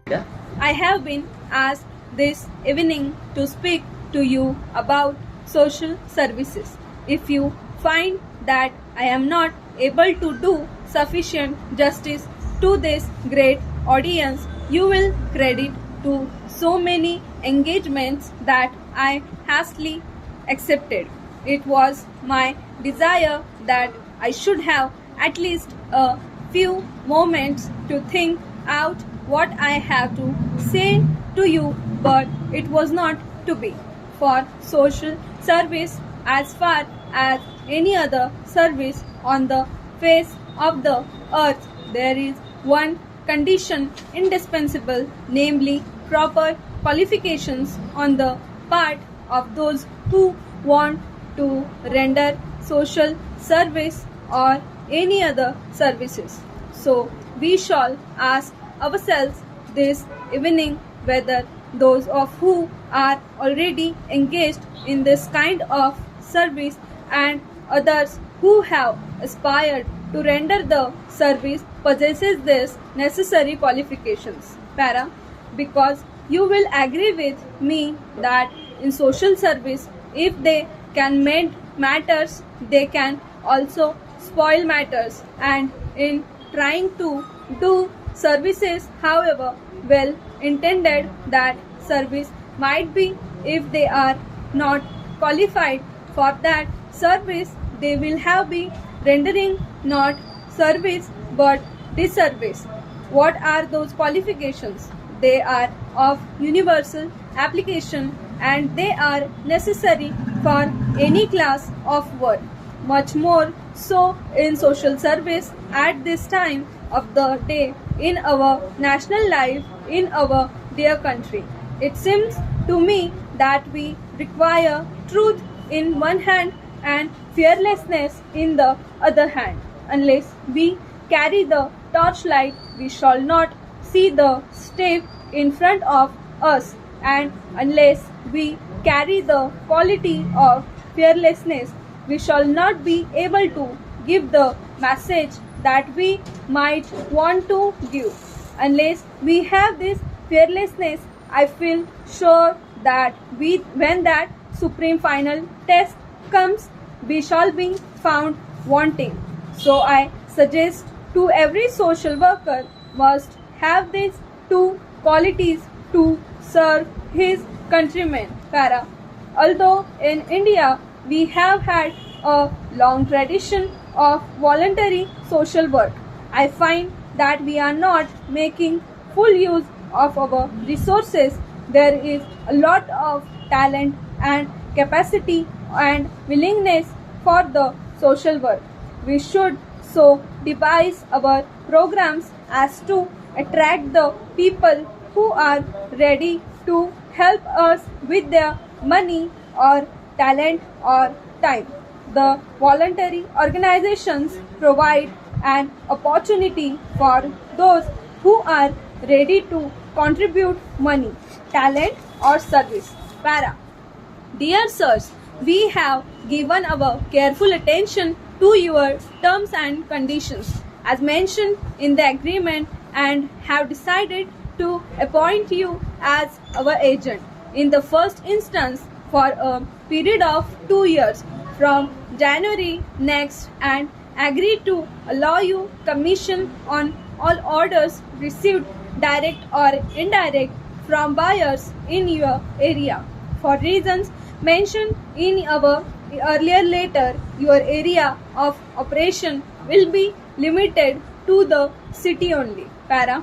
Yeah. I have been asked this evening to speak to you about social services. If you find that I am not able to do sufficient justice to this great audience, you will credit to so many engagements that I hastily accepted. It was my desire that I should have at least a few moments to think out what I have to say to you, but it was not to be. For social service, as far as any other service on the face of the earth, there is one condition indispensable, namely proper qualifications on the part of those who want to render social service or any other services. So we shall ask ourselves this evening whether those of who are already engaged in this kind of service and others who have aspired to render the service possesses this necessary qualifications. Para, because you will agree with me that in social service, if they can mend matters, they can also spoil matters, and in trying to do services, however well intended that service might be, if they are not qualified for that service, they will have been rendering not service but disservice. What are those qualifications? They are of universal application and they are necessary for any class of work. Much more so in social service at this time of the day in our national life in our dear country. It seems to me that we require truth in one hand and fearlessness in the other hand. Unless we carry the torchlight, we shall not see the step in front of us, and unless we carry the quality of fearlessness, we shall not be able to give the message that we might want to give. Unless we have this fearlessness, I feel sure that when that supreme final test comes, we shall be found wanting. So I suggest to every social worker must have these two qualities to serve his countrymen. Para. Although in India we have had a long tradition of voluntary social work, I find that we are not making full use of our resources. There is a lot of talent and capacity and willingness for the social work. We should so devise our programs as to attract the people who are ready to help us with their money or talent or time. The voluntary organizations provide an opportunity for those who are ready to contribute money, talent or service. Para. Dear sirs, we have given our careful attention to your terms and conditions as mentioned in the agreement and have decided to appoint you as our agent in the first instance for a period of 2 years from January next, and agree to allow you commission on all orders received direct or indirect from buyers in your area. For reasons mentioned in our earlier letter, your area of operation will be limited to the city only. Para.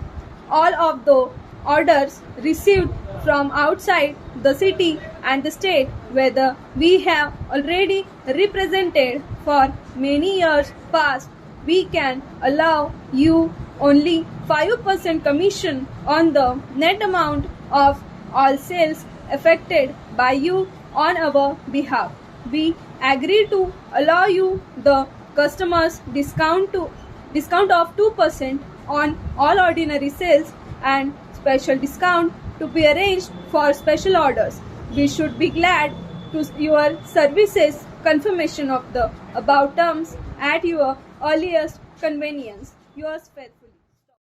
All of the orders received from outside the city and the state, whether we have already represented for many years past, we can allow you only 5% commission on the net amount of all sales effected by you on our behalf. We agree to allow you the customers discount of 2% on all ordinary sales and special discount to be arranged for special orders. We should be glad to your services confirmation of the above terms at your earliest convenience. Yours faithfully.